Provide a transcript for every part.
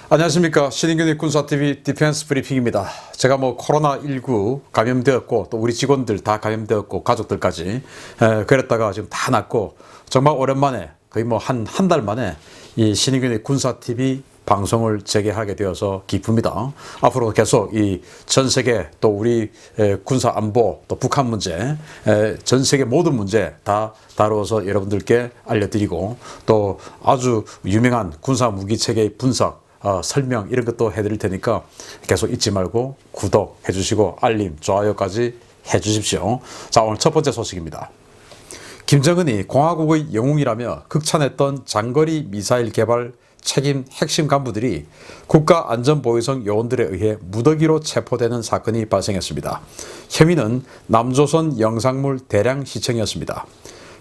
안녕하십니까. 신인균의 군사TV 디펜스 브리핑입니다. 제가 코로나19 감염되었고 또 우리 직원들 다 감염되었고 가족들까지 그랬다가 지금 다 낫고 정말 오랜만에 거의 한 달 만에 이 신인균의 군사TV 방송을 재개하게 되어서 기쁩니다. 앞으로 계속 이 전 세계 또 우리 군사 안보 또 북한 문제 전 세계 모든 문제 다 다루어서 여러분들께 알려드리고 또 아주 유명한 군사 무기 체계의 분석 설명 이런 것도 해드릴 테니까 계속 잊지 말고 구독해 주시고 알림, 좋아요까지 해 주십시오. 자, 오늘 첫 번째 소식입니다. 김정은이 공화국의 영웅이라며 극찬했던 장거리 미사일 개발 책임 핵심 간부들이 국가안전보위성 요원들에 의해 무더기로 체포되는 사건이 발생했습니다. 혐의는 남조선 영상물 대량 시청이었습니다.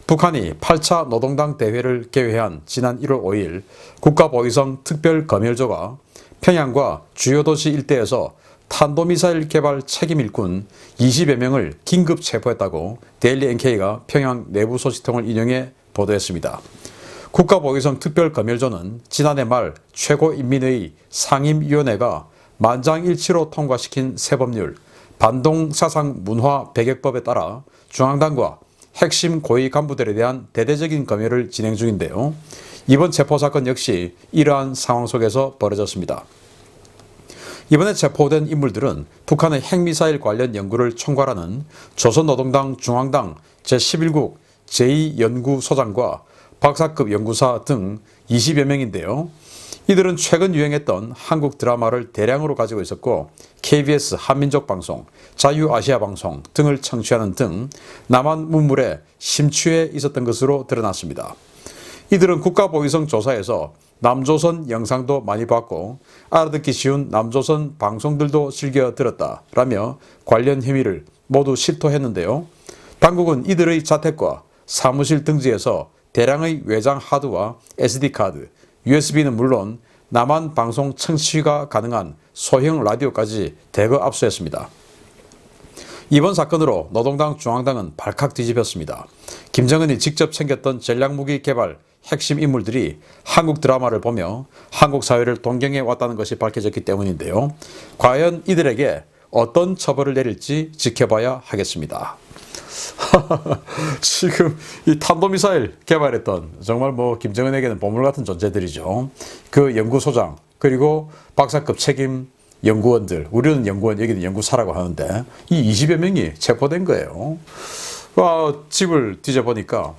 북한이 8차 노동당 대회를 개회한 지난 1월 5일 국가보위성 특별검열조가 평양과 주요 도시 일대에서 탄도미사일 개발 책임 일꾼 20여 명을 긴급 체포했다고 데일리 NK가 평양 내부 소식통을 인용해 보도했습니다. 국가보위성 특별검열조는 지난해 말 최고인민회의 상임위원회가 만장일치로 통과시킨 새법률 반동사상문화 배격법에 따라 중앙당과 핵심 고위 간부들에 대한 대대적인 검열을 진행 중인데요. 이번 체포 사건 역시 이러한 상황 속에서 벌어졌습니다. 이번에 체포된 인물들은 북한의 핵미사일 관련 연구를 총괄하는 조선노동당 중앙당 제11국 제2연구소장과 박사급 연구사 등 20여 명인데요. 이들은 최근 유행했던 한국 드라마를 대량으로 가지고 있었고 KBS 한민족방송, 자유아시아방송 등을 청취하는 등 남한 문물에 심취해 있었던 것으로 드러났습니다. 이들은 국가보위성 조사에서 남조선 영상도 많이 봤고 알아듣기 쉬운 남조선 방송들도 즐겨 들었다라며 관련 혐의를 모두 실토했는데요. 당국은 이들의 자택과 사무실 등지에서 대량의 외장 하드와 SD카드, USB는 물론 남한 방송 청취가 가능한 소형 라디오까지 대거 압수했습니다. 이번 사건으로 노동당 중앙당은 발칵 뒤집혔습니다. 김정은이 직접 챙겼던 전략무기 개발 핵심 인물들이 한국 드라마를 보며 한국 사회를 동경해 왔다는 것이 밝혀졌기 때문인데요. 과연 이들에게 어떤 처벌을 내릴지 지켜봐야 하겠습니다. 지금 이 탄도미사일 개발했던 정말 김정은에게는 보물 같은 존재들이죠. 그 연구소장 그리고 박사급 책임 연구원들, 우리는 연구원 여기는 연구사라고 하는데 이 20여 명이 체포된 거예요. 집을 뒤져보니까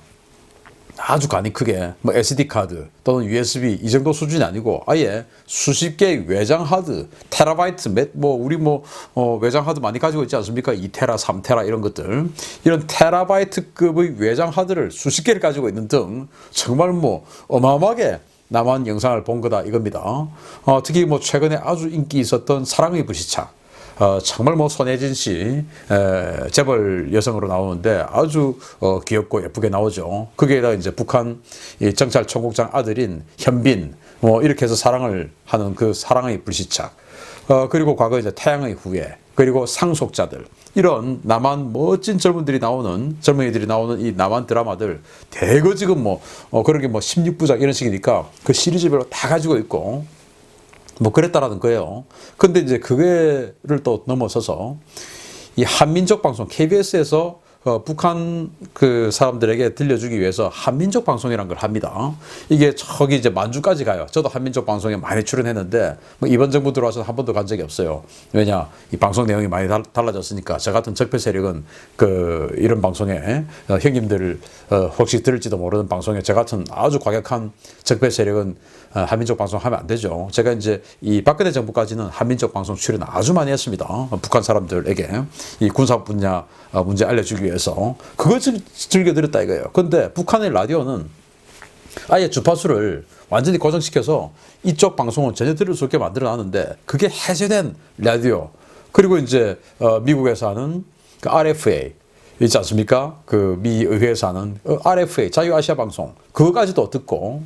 아주 간이 크게 SD카드 또는 USB 이 정도 수준이 아니고 아예 수십 개의 외장 하드, 테라바이트 우리 외장 하드 많이 가지고 있지 않습니까? 2테라, 3테라 이런 것들. 이런 테라바이트급의 외장 하드를 수십 개를 가지고 있는 등 정말 어마어마하게 남한 영상을 본 거다 이겁니다. 특히 최근에 아주 인기 있었던 사랑의 불시착. 정말 손예진 씨 재벌 여성으로 나오는데 아주 귀엽고 예쁘게 나오죠. 거기에다 이제 북한 정찰 총국장 아들인 현빈 이렇게 해서 사랑을 하는 그 사랑의 불시착. 그리고 과거 이제 태양의 후예 그리고 상속자들 이런 남한 멋진 젊은이들이 나오는 이 남한 드라마들 대거 지금 그런 게 16부작 이런 식이니까 그 시리즈별로 다 가지고 있고. 그랬다라는 거예요. 근데 이제 그거를 또 넘어서서 이 한민족 방송 KBS에서 북한 그 사람들에게 들려주기 위해서 한민족 방송이라는 걸 합니다. 이게 저기 이제 만주까지 가요. 저도 한민족 방송에 많이 출연했는데 이번 정부 들어와서 한 번도 간 적이 없어요. 왜냐, 이 방송 내용이 많이 달라졌으니까 저 같은 적폐 세력은 이런 방송에 형님들 혹시 들을지도 모르는 방송에 저 같은 아주 과격한 적폐 세력은 한민족 방송 하면 안 되죠. 제가 이제 이 박근혜 정부까지는 한민족 방송 출연 아주 많이 했습니다. 북한 사람들에게 이 군사 분야 문제 알려주기 위해서 그것을 즐겨 들었다 이거예요. 근데 북한의 라디오는 아예 주파수를 완전히 고정시켜서 이쪽 방송은 전혀 들을 수 없게 만들어 놨는데 그게 해제된 라디오 그리고 이제 미국에서 하는 그 RFA 있지 않습니까? 그 미 의회에서 하는 RFA 자유아시아 방송 그거까지도 듣고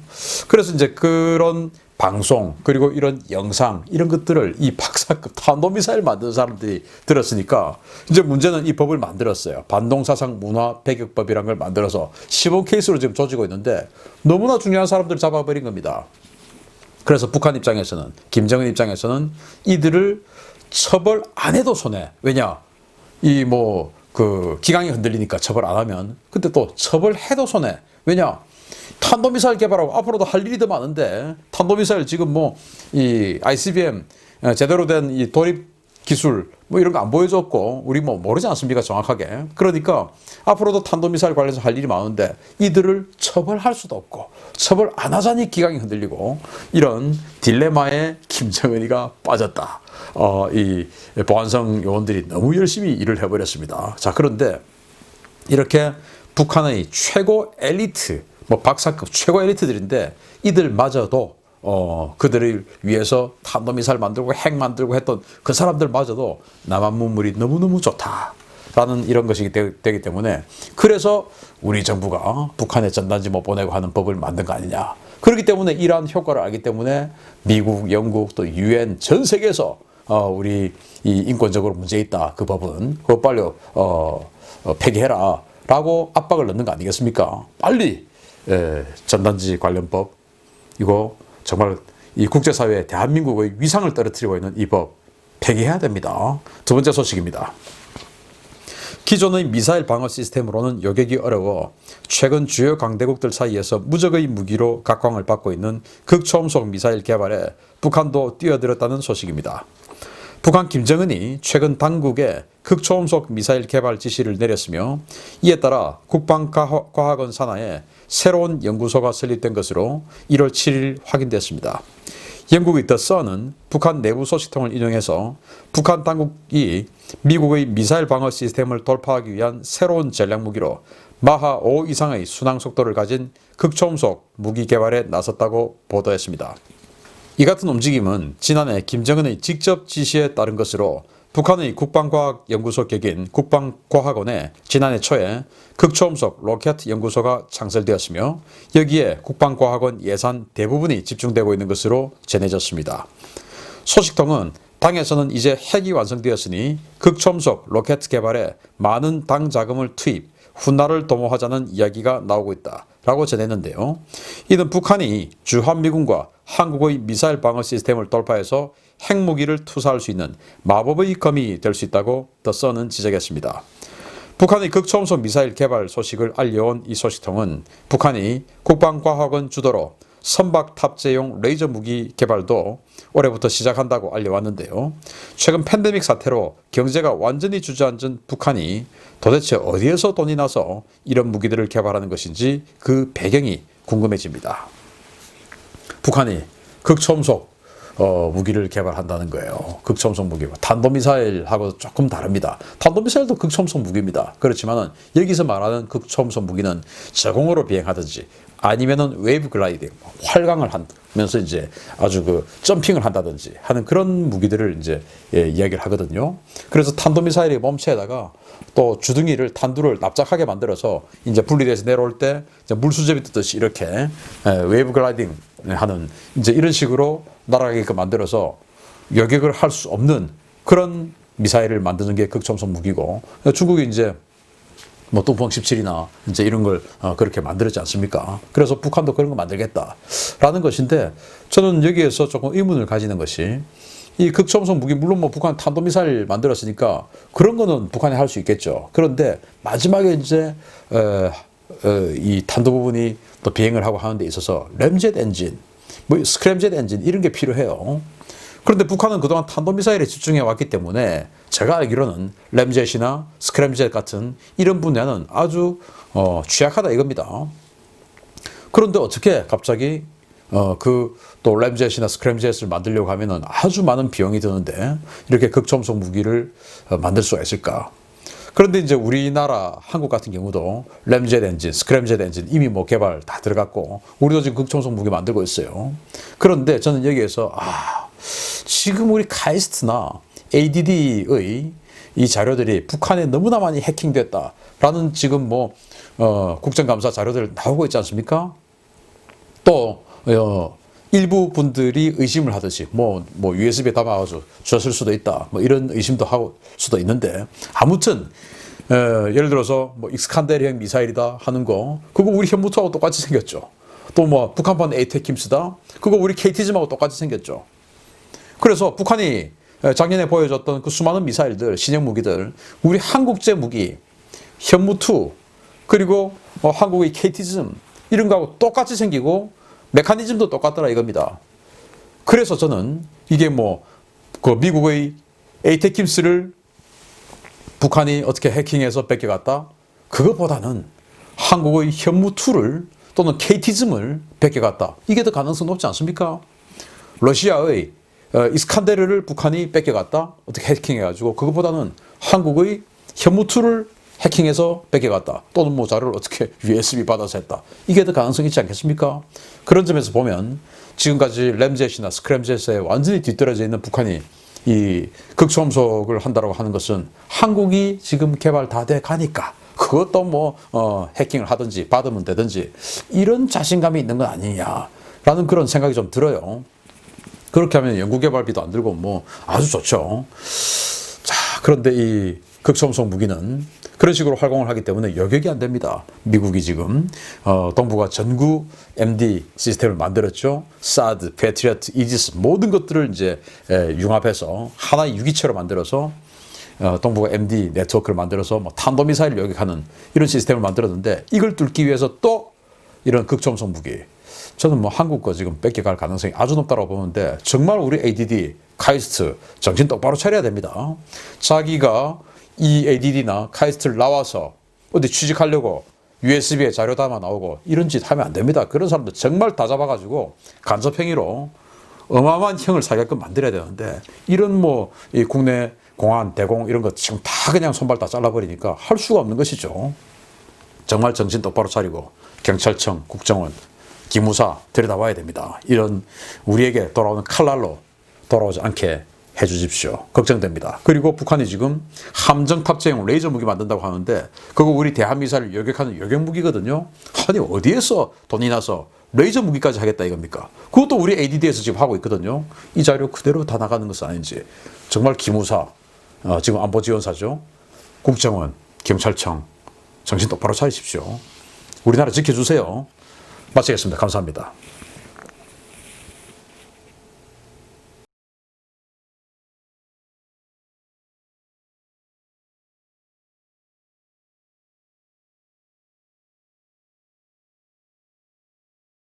그래서 이제 그런 방송 그리고 이런 영상 이런 것들을 이 박사급 탄도미사일 만드는 사람들이 들었으니까 이제 문제는 이 법을 만들었어요. 반동사상 문화 배격법이라는 걸 만들어서 시범 케이스로 지금 조지고 있는데 너무나 중요한 사람들을 잡아버린 겁니다. 그래서 북한 입장에서는, 김정은 입장에서는 이들을 처벌 안 해도 손해. 왜냐? 기강이 흔들리니까 처벌 안 하면. 근데 또 처벌해도 손해. 왜냐? 탄도미사일 개발하고 앞으로도 할 일이 더 많은데, 탄도미사일 지금 이 ICBM 제대로 된 이 도입 기술 이런 거 안 보여줬고, 우리 모르지 않습니까? 정확하게. 그러니까 앞으로도 탄도미사일 관련해서 할 일이 많은데 이들을 처벌할 수도 없고, 처벌 안 하자니 기강이 흔들리고, 이런 딜레마에 김정은이가 빠졌다. 이 보안성 요원들이 너무 열심히 일을 해버렸습니다. 자, 그런데 이렇게 북한의 최고 엘리트, 박사급 최고 엘리트들인데 이들마저도 그들을 위해서 탄도미사일 만들고 핵 만들고 했던 그 사람들마저도 남한 문물이 너무너무 좋다라는 이런 것이 되기 때문에, 그래서 우리 정부가 북한에 전단지 못 보내고 하는 법을 만든 거 아니냐. 그렇기 때문에 이러한 효과를 알기 때문에 미국, 영국 또 UN 전 세계에서 우리 이 인권적으로 문제 있다. 그 법은 그거 빨리 폐기해라 라고 압박을 넣는 거 아니겠습니까? 빨리 전단지 관련법, 이거 정말 이 국제사회에 대한민국의 위상을 떨어뜨리고 있는 이 법 폐기해야 됩니다. 두 번째 소식입니다. 기존의 미사일 방어 시스템으로는 요격이 어려워 최근 주요 강대국들 사이에서 무적의 무기로 각광을 받고 있는 극초음속 미사일 개발에 북한도 뛰어들었다는 소식입니다. 북한 김정은이 최근 당국에 극초음속 미사일 개발 지시를 내렸으며, 이에 따라 국방과학원 산하에 새로운 연구소가 설립된 것으로 1월 7일 확인됐습니다. 영국의 더 선은 북한 내부 소식통을 인용해서 북한 당국이 미국의 미사일 방어 시스템을 돌파하기 위한 새로운 전략 무기로 마하 5 이상의 순항 속도를 가진 극초음속 무기 개발에 나섰다고 보도했습니다. 이 같은 움직임은 지난해 김정은의 직접 지시에 따른 것으로, 북한의 국방과학연구소 격인 국방과학원에 지난해 초에 극초음속 로켓 연구소가 창설되었으며, 여기에 국방과학원 예산 대부분이 집중되고 있는 것으로 전해졌습니다. 소식통은 당에서는 이제 핵이 완성되었으니 극초음속 로켓 개발에 많은 당 자금을 투입, 훗날을 도모하자는 이야기가 나오고 있다 라고 전했는데요. 이는 북한이 주한미군과 한국의 미사일 방어 시스템을 돌파해서 핵무기를 투사할 수 있는 마법의 검이 될 수 있다고 더 선은 지적했습니다. 북한의 극초음속 미사일 개발 소식을 알려온 이 소식통은 북한이 국방과학원 주도로 선박 탑재용 레이저 무기 개발도 올해부터 시작한다고 알려왔는데요. 최근 팬데믹 사태로 경제가 완전히 주저앉은 북한이 도대체 어디에서 돈이 나서 이런 무기들을 개발하는 것인지 그 배경이 궁금해집니다. 북한이 극초음속 무기를 개발한다는 거예요. 극초음속 무기가 탄도미사일하고 조금 다릅니다. 탄도미사일도 극초음속 무기입니다. 그렇지만 여기서 말하는 극초음속 무기는 저공으로 비행하든지 아니면은 웨이브 글라이딩, 활강을 하면서 이제 아주 점핑을 한다든지 하는 그런 무기들을 이제 이야기를 하거든요. 그래서 탄도미사일의 몸체에다가 또 주둥이를 탄두를 납작하게 만들어서 이제 분리돼서 내려올 때 물수제비 뜨듯이 이렇게 웨이브 글라이딩 하는 이제 이런 식으로 날아가게끔 만들어서 요격을 할 수 없는 그런 미사일을 만드는 게 극초음속 무기고, 중국이 이제 뚱펑 17이나 이제 이런 걸 그렇게 만들었지 않습니까? 그래서 북한도 그런 거 만들겠다라는 것인데, 저는 여기에서 조금 의문을 가지는 것이, 이 극초음속 무기, 물론 북한 탄도미사일 만들었으니까 그런 거는 북한이 할 수 있겠죠. 그런데 마지막에 이제 이 탄도 부분이 또 비행을 하고 하는 데 있어서 램젯 엔진, 스크램젯 엔진 이런 게 필요해요. 그런데 북한은 그동안 탄도미사일에 집중해 왔기 때문에 제가 알기로는 램젯이나 스크램젯 같은 이런 분야는 아주 취약하다 이겁니다. 그런데 어떻게 갑자기 또 램젯이나 스크램젯을 만들려고 하면은 아주 많은 비용이 드는데 이렇게 극초음속 무기를 만들 수가 있을까? 그런데 이제 우리나라 한국 같은 경우도 램젯 엔진, 스크램젯 엔진 이미 개발 다 들어갔고 우리도 지금 극초음속 무기 만들고 있어요. 그런데 저는 여기에서 지금 우리 카이스트나 ADD의 이 자료들이 북한에 너무나 많이 해킹됐다라는 지금 국정감사 자료들 나오고 있지 않습니까? 또 일부 분들이 의심을 하듯이 USB에 담아가지고 줬을 수도 있다 이런 의심도 하고 수도 있는데, 아무튼 예를 들어서 익스칸데르형 미사일이다 하는 거, 그거 우리 현무투하고 똑같이 생겼죠. 또 뭐 북한판 에이테킴스다. 그거 우리 KT즘하고 똑같이 생겼죠. 그래서 북한이 작년에 보여줬던 그 수많은 미사일들, 신형 무기들, 우리 한국제 무기, 현무2, 그리고 한국의 KT즘 이런 거하고 똑같이 생기고 메커니즘도 똑같더라 이겁니다. 그래서 저는 이게 그 미국의 에이테킴스를 북한이 어떻게 해킹해서 뺏겨갔다? 그것보다는 한국의 현무2를 또는 KT즘을 뺏겨갔다. 이게 더 가능성 높지 않습니까? 러시아의 이스칸데르를 북한이 뺏겨갔다. 어떻게 해킹해가지고 그것보다는 한국의 현무2를 해킹해서 뺏겨갔다. 또는 자료를 어떻게 USB 받아서 했다. 이게 더 가능성이 있지 않겠습니까? 그런 점에서 보면 지금까지 램젯이나 스크램젯에 완전히 뒤떨어져 있는 북한이 이 극초음속을 한다고 하는 것은 한국이 지금 개발 다 돼 가니까 그것도 해킹을 하든지 받으면 되든지 이런 자신감이 있는 건 아니냐라는 그런 생각이 좀 들어요. 그렇게 하면 연구개발비도 안 들고 아주 좋죠. 자, 그런데 이 극초음속 무기는 그런 식으로 활공을 하기 때문에 여격이 안 됩니다. 미국이 지금 동북아 전구 MD 시스템을 만들었죠. 사드, 패트리어트, 이지스 모든 것들을 이제 융합해서 하나의 유기체로 만들어서 동북아 MD 네트워크를 만들어서 탄도미사일을 여격하는 이런 시스템을 만들었는데 이걸 뚫기 위해서 또 이런 극초음속 무기 저는 한국 거 지금 뺏겨갈 가능성이 아주 높다고 보는데 정말 우리 ADD, 카이스트 정신 똑바로 차려야 됩니다. 자기가 이 ADD나 카이스트를 나와서 어디 취직하려고 USB에 자료 담아 나오고 이런 짓 하면 안 됩니다. 그런 사람들 정말 다 잡아가지고 간접행위로 어마어마한 형을 살게끔 만들어야 되는데 이런 이 국내 공안, 대공 이런 거 지금 다 그냥 손발 다 잘라버리니까 할 수가 없는 것이죠. 정말 정신 똑바로 차리고 경찰청, 국정원, 기무사 들여다봐야 됩니다. 이런 우리에게 돌아오는 칼날로 돌아오지 않게 해주십시오. 걱정됩니다. 그리고 북한이 지금 함정 탑재용 레이저 무기 만든다고 하는데 그거 우리 대한미사일을 여격하는 여격 무기거든요. 아니 어디에서 돈이 나서 레이저 무기까지 하겠다 이겁니까? 그것도 우리 ADD에서 지금 하고 있거든요. 이 자료 그대로 다 나가는 것은 아닌지 정말 기무사, 지금 안보지원사죠. 국정원, 경찰청 정신 똑바로 차리십시오. 우리나라 지켜주세요. 마치겠습니다. 감사합니다.